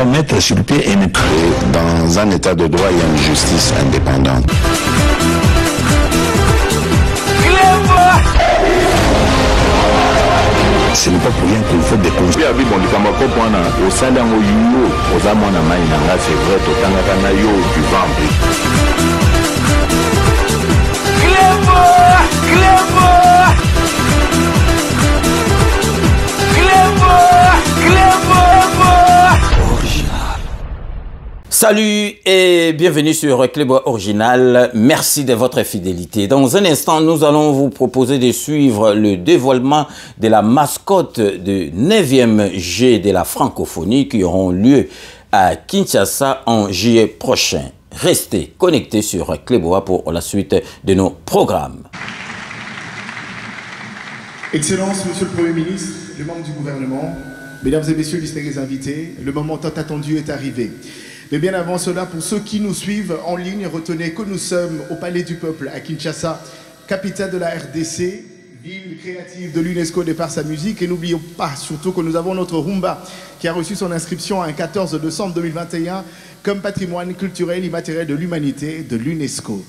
doit mettre sur pied et dans un état de droit, il y a une justice indépendante. Ce n'est pas pour rien qu'il faut des conseils. Salut et bienvenue sur Clébois Original. Merci de votre fidélité. Dans un instant, nous allons vous proposer de suivre le dévoilement de la mascotte du 9e G de la francophonie qui auront lieu à Kinshasa en juillet prochain. Restez connectés sur Clébois pour la suite de nos programmes. Excellence, Monsieur le Premier ministre, les membres du gouvernement, Mesdames et Messieurs les invités, le moment tant attendu est arrivé. Mais bien avant cela, pour ceux qui nous suivent en ligne, retenez que nous sommes au Palais du Peuple à Kinshasa, capitale de la RDC, ville créative de l'UNESCO de par sa musique. Et n'oublions pas surtout que nous avons notre rumba qui a reçu son inscription un 14 décembre 2021 comme patrimoine culturel immatériel de l'humanité de l'UNESCO.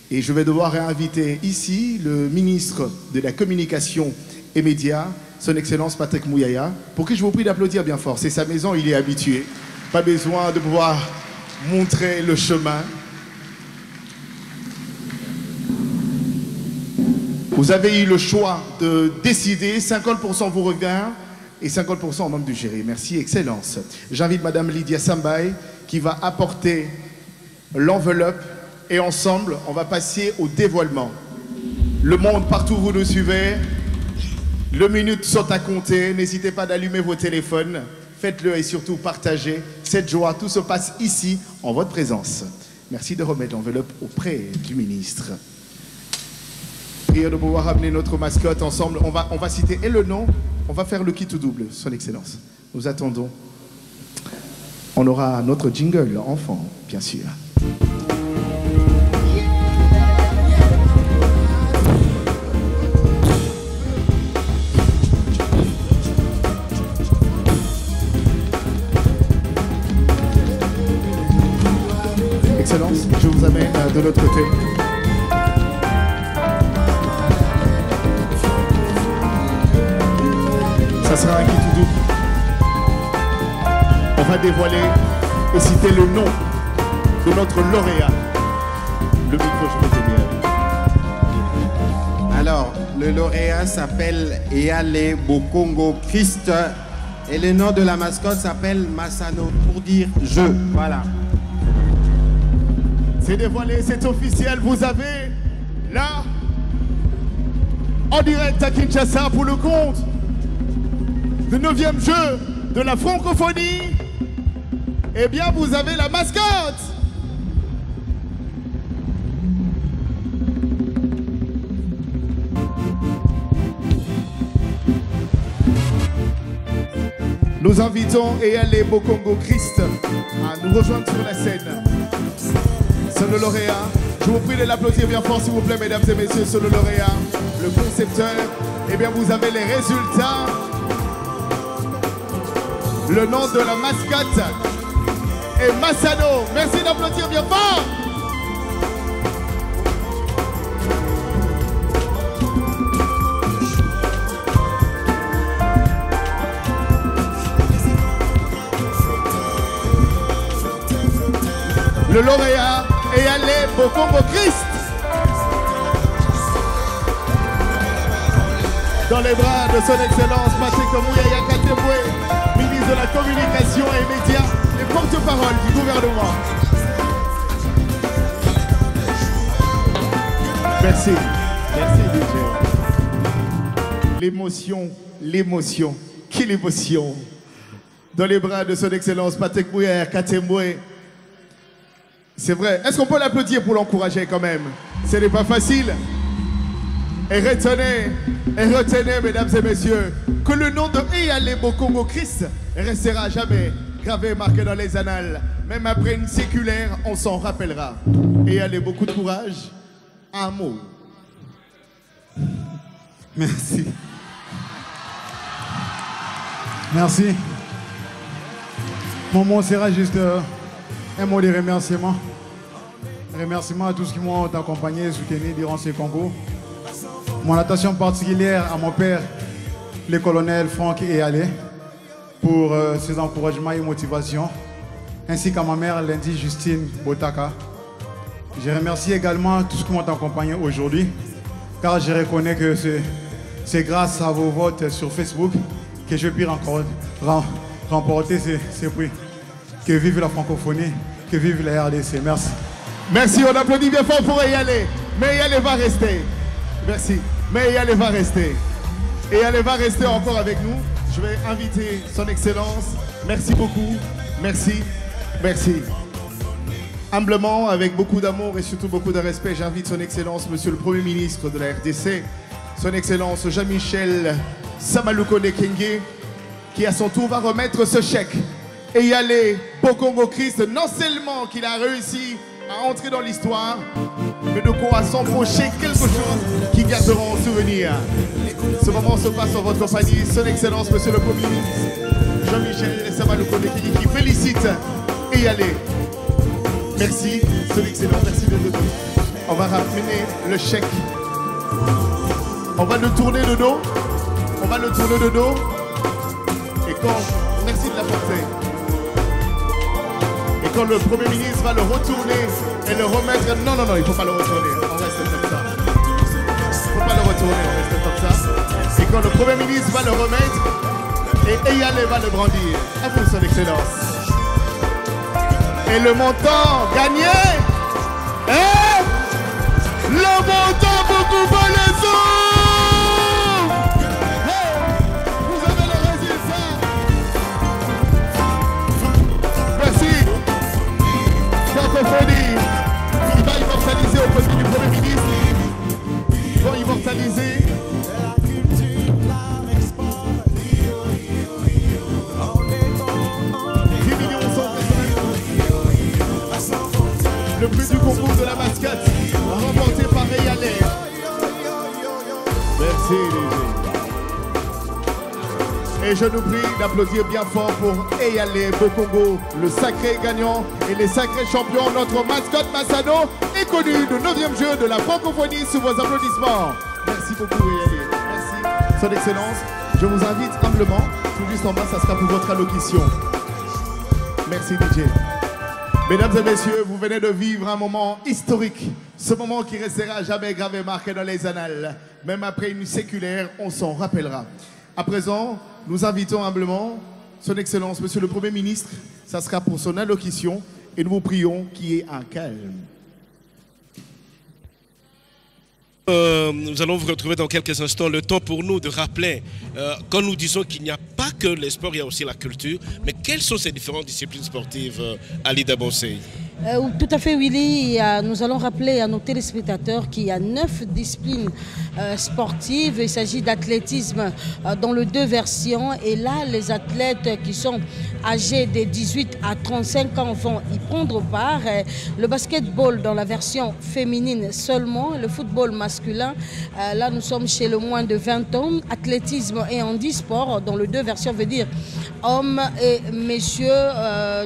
Et je vais devoir réinviter ici le ministre de la Communication et Médias, son Excellence Patrick Mouyaya, pour qui je vous prie d'applaudir bien fort. C'est sa maison, il est habitué. Pas besoin de pouvoir montrer le chemin. Vous avez eu le choix de décider, 50% vous revient et 50% en membre du jury. Merci, Excellence. J'invite Madame Lydia Sambay qui va apporter l'enveloppe et ensemble, on va passer au dévoilement. Le monde, partout où vous nous suivez, les minutes sont à compter. N'hésitez pas d'allumer vos téléphones. Faites-le et surtout partagez cette joie. Tout se passe ici, en votre présence. Merci de remettre l'enveloppe auprès du ministre. Prière de pouvoir amener notre mascotte ensemble. On va citer et le nom. On va faire le kit ou double, Son Excellence. Nous attendons. On aura notre jingle enfant, bien sûr. Excellence, je vous amène de l'autre côté. Ça sera un kit ou double. On va dévoiler et citer le nom de notre lauréat. Le micro, je peux tenir. Alors, le lauréat s'appelle Eyale Bokongo Christ et le nom de la mascotte s'appelle Masano pour dire je. Voilà. C'est dévoilé, c'est officiel. Vous avez là, en direct à Kinshasa pour le compte du 9e jeu de la francophonie. Eh bien, vous avez la mascotte. Nous invitons Eyale Bokongo Christ à nous rejoindre sur la scène. C'est le lauréat. Je vous prie de l'applaudir bien fort, s'il vous plaît, mesdames et messieurs, c'est le lauréat, le concepteur. Eh bien, vous avez les résultats. Le nom de la mascotte est Masano. Merci d'applaudir bien fort. Le lauréat Eyale Bokongo Christ. Dans les bras de son Excellence Patrick Mouyaya Kateboué, ministre de la Communication et Médias et porte-parole du gouvernement. Merci. Merci DJ. L'émotion, l'émotion. Quelle émotion. Dans les bras de son Excellence Patrick Mouyaya Kateboué. C'est vrai. Est-ce qu'on peut l'applaudir pour l'encourager quand même? Ce n'est pas facile. Et retenez, mesdames et messieurs, que le nom de Eyale Bokongo Christ restera à jamais gravé et marqué dans les annales. Même après une séculaire, on s'en rappellera. Eyale, beaucoup de courage. Un mot. Merci. Merci. Mon mot sera juste un mot de remerciement. Remerciement à tous qui m'ont accompagné et soutenu durant ce concours. Mon attention particulière à mon père, le colonel Franck Eyalé, pour ses encouragements et motivations, ainsi qu'à ma mère, Lundi Justine Botaka. Je remercie également tous qui m'ont accompagné aujourd'hui, car je reconnais que c'est grâce à vos votes sur Facebook que je puis remporter ces prix. Que vive la francophonie, que vive la RDC. Merci. Merci, on applaudit bien fort pour Eyalé. Mais Eyalé va rester. Merci. Mais Eyalé va rester. Eyalé va rester encore avec nous. Je vais inviter son Excellence. Merci beaucoup. Merci. Merci. Humblement, avec beaucoup d'amour et surtout beaucoup de respect, j'invite son Excellence, Monsieur le Premier ministre de la RDC, son Excellence Jean-Michel Samalukonde Kyenge, qui à son tour va remettre ce chèque. Eyalé Bokongo Christ, non seulement qu'il a réussi à entrer dans l'histoire, mais de quoi s'empocher quelque chose qui garderont en souvenir. Ce moment se passe en votre compagnie, son Excellence, Monsieur le Premier ministre Jean-Michel Samalukonde Kyenge, qui félicite Eyalé. Merci, son Excellence, merci de nous. On va ramener le chèque. On va le tourner de dos. On va le tourner de dos. Et quand, merci de l'apporter. Et quand le Premier ministre va le retourner et le remettre, non, il ne faut pas le retourner. On reste comme ça. Il ne faut pas le retourner, on reste comme ça. Et quand le Premier ministre va le remettre, et Eyalé va le brandir. À vous, son Excellence. Et le montant gagné est le montant beaucoup pour les autres. Vous avez le résultat. Merci. Francophonie, il va immortaliser au côté du Premier ministre. Ils vont immortaliser. Le prix du concours de la mascotte, remporté par Eyalé. Merci les gens. Et je nous prie d'applaudir bien fort pour Eyalé Bokongo, le sacré gagnant et les sacrés champions. Notre mascotte Massano est connu du 9e jeu de la francophonie sous vos applaudissements. Merci beaucoup Eyalé. Merci. Son Excellence, je vous invite humblement, tout juste en bas, ça sera pour votre allocution. Merci DJ. Mesdames et messieurs, vous venez de vivre un moment historique. Ce moment qui restera jamais gravé marqué dans les annales. Même après une séculaire, on s'en rappellera. À présent, nous invitons humblement son Excellence, Monsieur le Premier ministre. Ça sera pour son allocution et nous vous prions qu'il y ait un calme. Nous allons vous retrouver dans quelques instants. Le temps pour nous de rappeler, quand nous disons qu'il n'y a pas que les sports, il y a aussi la culture. Mais quelles sont ces différentes disciplines sportives, Alida Bonsey? Tout à fait, Willy. Nous allons rappeler à nos téléspectateurs qu'il y a 9 disciplines sportives. Il s'agit d'athlétisme dans les 2 versions. Et là, les athlètes qui sont âgés de 18 à 35 ans vont y prendre part. Le basketball dans la version féminine seulement. Le football masculin, là nous sommes chez le moins de 20 ans. Athlétisme et handisport dans les 2 versions, veut dire hommes et messieurs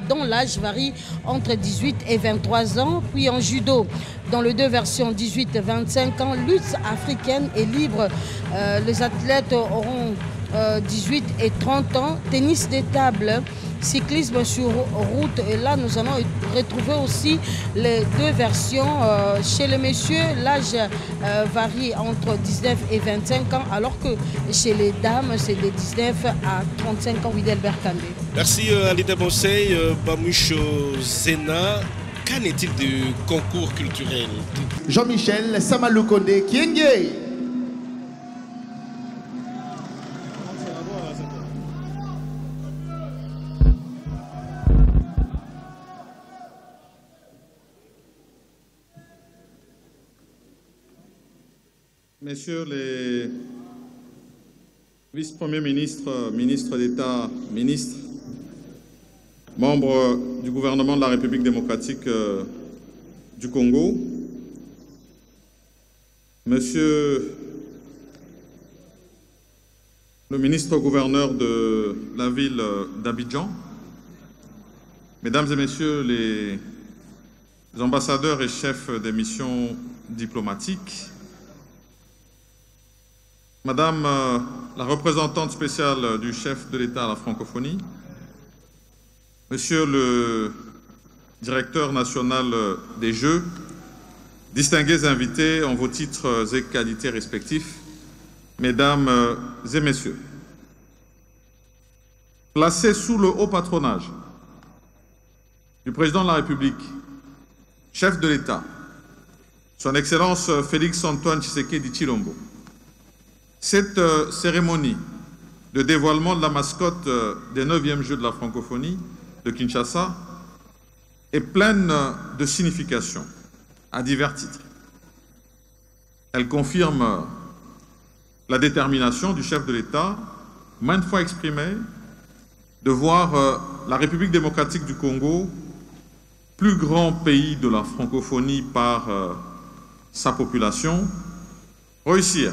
dont l'âge varie entre 18 et 23 ans. Puis en judo, dans les 2 versions 18 et 25 ans, lutte africaine et libre, les athlètes auront 18 et 30 ans. Tennis de table, cyclisme sur route, et là nous allons retrouver aussi les 2 versions. Chez les messieurs, l'âge varie entre 19 et 25 ans, alors que chez les dames, c'est de 19 à 35 ans. Widelbert Kandé. Merci Alida Bonsey. Bamoucho Zena, qu'en est-il du concours culturel? Jean-Michel Samalukonde Kyenge. Messieurs les vice-premiers ministres, ministres d'État, ministres, membres du gouvernement de la République démocratique du Congo, Monsieur le ministre-gouverneur de la ville d'Abidjan, Mesdames et Messieurs les ambassadeurs et chefs des missions diplomatiques, Madame la représentante spéciale du chef de l'État à la francophonie, Monsieur le directeur national des Jeux, distingués invités en vos titres et qualités respectifs, Mesdames et Messieurs, placés sous le haut patronage du Président de la République, chef de l'État, Son Excellence Félix-Antoine Tshisekedi Tshilombo, cette cérémonie de dévoilement de la mascotte des 9e Jeux de la francophonie de Kinshasa est pleine de signification à divers titres. Elle confirme la détermination du chef de l'État, maintes fois exprimée, de voir la République démocratique du Congo, plus grand pays de la francophonie par sa population, réussir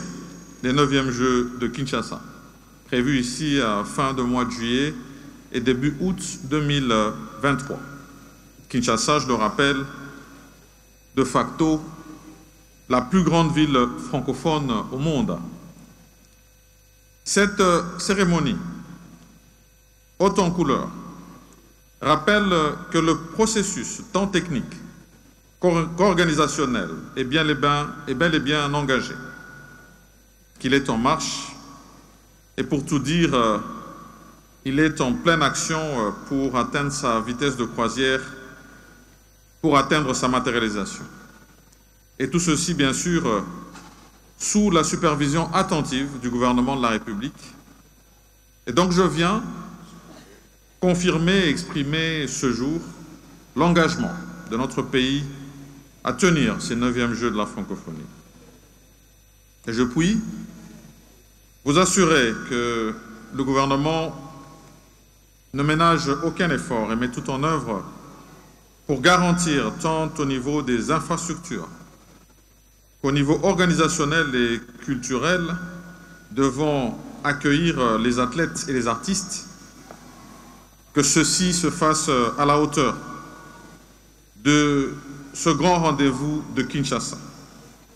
les 9e Jeux de Kinshasa, prévus ici à fin de mois de juillet et début août 2023. Kinshasa, je le rappelle, de facto, la plus grande ville francophone au monde. Cette cérémonie, haute en couleur, rappelle que le processus tant technique qu'organisationnel est bel et bien engagé, qu'il est en marche et pour tout dire, il est en pleine action pour atteindre sa vitesse de croisière, pour atteindre sa matérialisation. Et tout ceci, bien sûr, sous la supervision attentive du gouvernement de la République. Et donc je viens confirmer et exprimer ce jour l'engagement de notre pays à tenir ces 9e Jeux de la francophonie. Et je puis vous assurer que le gouvernement ne ménage aucun effort et met tout en œuvre pour garantir tant au niveau des infrastructures qu'au niveau organisationnel et culturel devant accueillir les athlètes et les artistes, que ceux-ci se fassent à la hauteur de ce grand rendez-vous de Kinshasa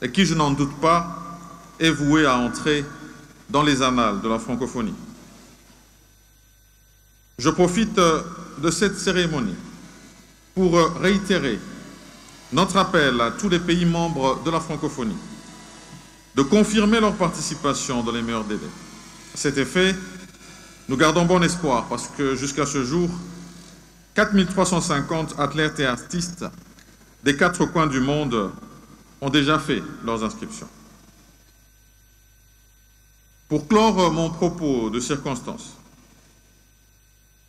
et qui, je n'en doute pas, est voué à entrer dans les annales de la francophonie. Je profite de cette cérémonie pour réitérer notre appel à tous les pays membres de la francophonie de confirmer leur participation dans les meilleurs délais. À cet effet, nous gardons bon espoir parce que jusqu'à ce jour, 4350 athlètes et artistes des 4 coins du monde ont déjà fait leurs inscriptions. Pour clore mon propos de circonstance,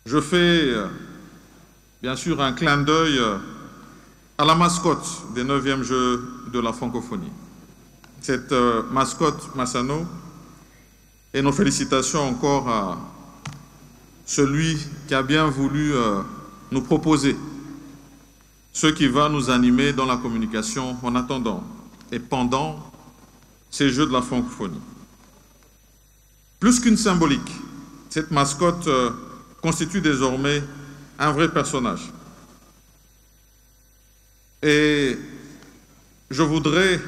je fais bien sûr un clin d'œil à la mascotte des 9e Jeux de la francophonie. Cette mascotte Masano, et nos félicitations encore à celui qui a bien voulu nous proposer ce qui va nous animer dans la communication en attendant et pendant ces Jeux de la francophonie. Plus qu'une symbolique, cette mascotte constitue désormais un vrai personnage. Et je voudrais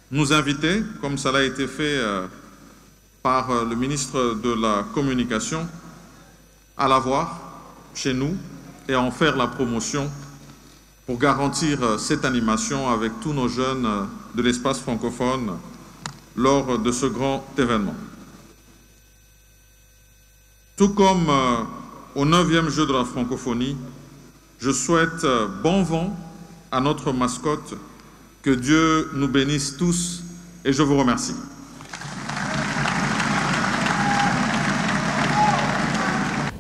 nous inviter, comme cela a été fait par le ministre de la Communication, à la voir chez nous et à en faire la promotion pour garantir cette animation avec tous nos jeunes de l'espace francophone lors de ce grand événement. Tout comme au 9e Jeu de la francophonie, je souhaite bon vent à notre mascotte, que Dieu nous bénisse tous et je vous remercie.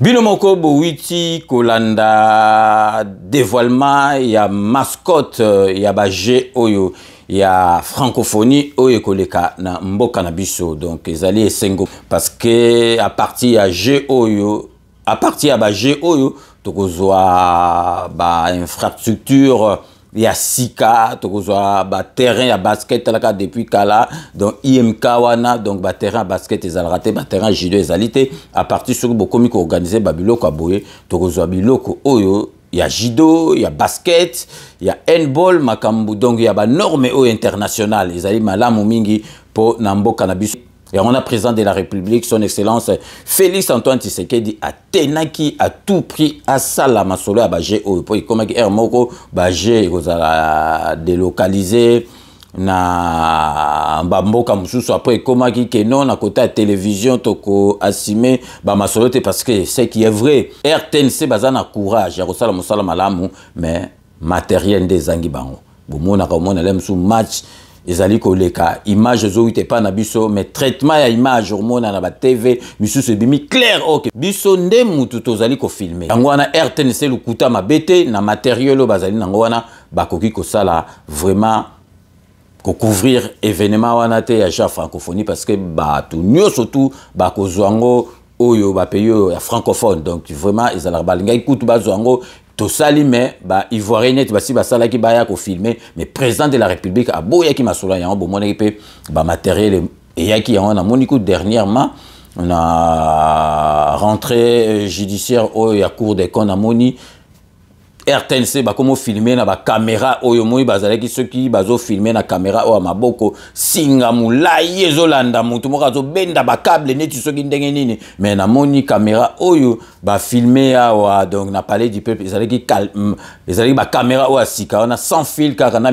Binomoko Bouiti Kolanda dévoilement ya mascotte ya baje oyo ya francophonie oyo koleka na mboka na biso donc ezali esengo parce que à partir ya je oyo à partir ya baje oyo tokozwa ba infrastructure ya sika tokozwa ba terrain ya basket talaka depuis kala donc IMK wana donc ba terrain basket ezalaka ba terrain judo ezalité à partir sur bokomi ko organiser ba biloko aboye tokozwa biloko oyo il y a judo, il y a basket, il y a handball, makambu, donc il y a des normes internationales. Ils allaient malamu mingi pour Nambo Cannabis. Et on a président de la République, son Excellence Félix Antoine Tshisekedi, a tenaki à tout prix à Salama Solo à Bagé, pour y comment Hermoko Bagé, ils ont délocalisé na Mbamboka Moussou après comment qui non à côté de la télévision toko assumé ba masolote parce que c'est qui est vrai RTNC bazana courage ya kosala mosala malamu mais matériel des zangi bango bomona ka mona lem sous match ezali koleka image zo ite pa na biso mais traitement ya image hormone na ba TV biso se bimi clair OK biso nde mutu tozali ko filmer yango wana RTNC lukuta mabete na matériel bazali nango wana bakoki kosala vraiment ko couvrir événement wana te ya francophonie parce que ba tout surtout ba ko zwango oyo ba payo ya francophone donc vraiment ils ala balinga ikutu ba zwango to sali mais ba ivoirien net basi ba sala ki ba ya ko filmer mais président de la République a boya ki masola ya bo mona pe ba matériel et ya ki on a moniku dernièrement on a rentrée judiciaire au ya cour des comptes à moni RTNC ba komo filmer na ba caméra oyo moi bazalaki ceux qui bazo filmer na caméra o maboko singa mulai ezolanda mutu moka zo benda ba câble neti soki ndenge nini mais na moni caméra oyo ba filmer awa donc na palais du peuple ezalaki ezalaki ba caméra o asika on a sans fil car na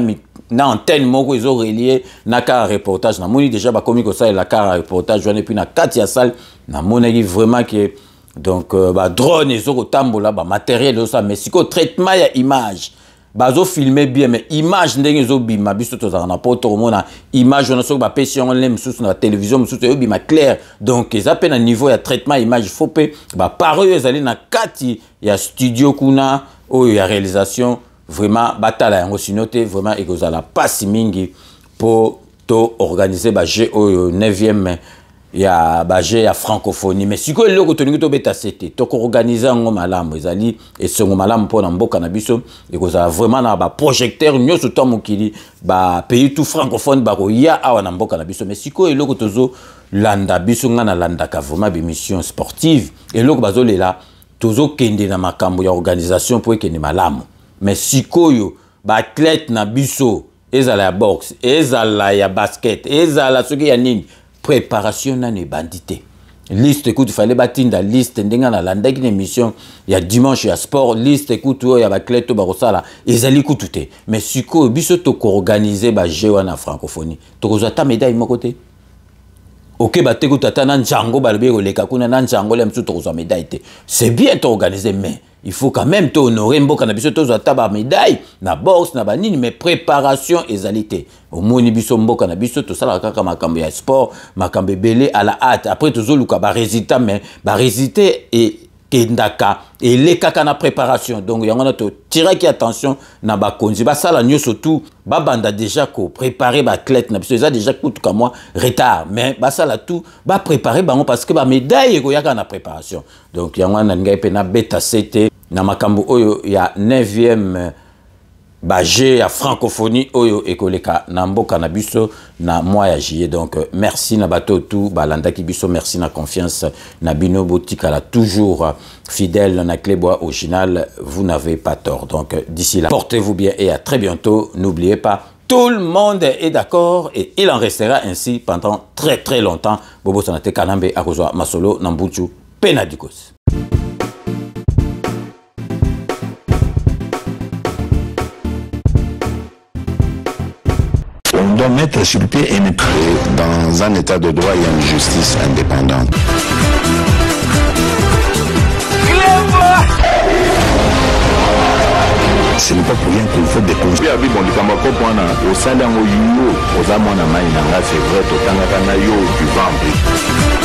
antenne moko ezo relié na ka reportage na moni déjà ba komi ko ça la ka reportage et puis na kati ya salle na moni vraiment que donc ba drone et zo tambola ba matériel ça mais siko traitement ya image bazo filmer bien mais image ndenge zo bima biso to za na poto mona image on so ba pression lem sous na télévision sous yo bima clair donc ils appellent à niveau ya traitement image faut pe ba parole ezali na kati ya studio kuna oyo ya réalisation vraiment batala yango sinote vraiment ekozala pasi mingi pour to organiser ba jeu oyo 9e ya baje ya francophonie mais siko eloko toningi to beta c'était to organiser ngo malamu ezali et songo malamu pona mboka na biso ekozala vraiment na ba projecteur nyoso to mokili ba pays tout francophone ba ko ya awa na mboka na biso mais siko eloko tozo landa biso ngana landa ka vraiment bi mission sportive eloko bazolela tozo kende na makambo ya organisation pour kende malamu mais siko yo ba athlète na biso ezala ya boxe ezala ya basket ezala soki ya nini préparation nane bandité liste écoute fallait batinda liste ndenga na landa ki émission ya dimanche ya sport liste écoute ya ba clé to ba rosala ezali kutute mais siko biso to ko organiser ba jeu na francophonie to ko zata médaille mo côté OK ba te ko tata na njango ba lobé ko leka kuna na njango le msu to ko médaille c'est bien to organiser mais il faut quand même te honorer mboka na biso to zata ba médaille na boxe na banini mais préparation ezalité au moni biso mboka na biso to sala kaka makambo ya sport makambo belé à la hâte après to zoluka ba résultat mais ba résultat et kendaka et les kaka na préparation donc yangona to tirer qui attention na ba konzi ba sala nyoso tout ba banda déjà ko préparer ba athlète na biso ça déjà tout comme moi retard mais ba sala tout ba préparer bango parce que ba médaille ko yaka na préparation donc yangona ngai pe na beta CT na makambo oyo ya 9e Bagé à francophonie oyo ekoleka na mboka na biso na mois ya juillet donc merci na bato tout balanda ki biso merci na confiance na bino botika la toujours fidèle na Clébois original vous n'avez pas tort donc d'ici là portez-vous bien et à très bientôt n'oubliez pas tout le monde est d'accord et il en restera ainsi pendant très longtemps bobo sanate kanambe akozwa masolo na mbuchu penadikos. On doit mettre sur pied et dans un état de droit, il y a une justice indépendante. Ce n'est pas pour rien qu'il faut des conseils. Au salaire, au salaire, au salaire, au salaire, au salaire, au salaire, au salaire, au salaire, au salaire, au salaire,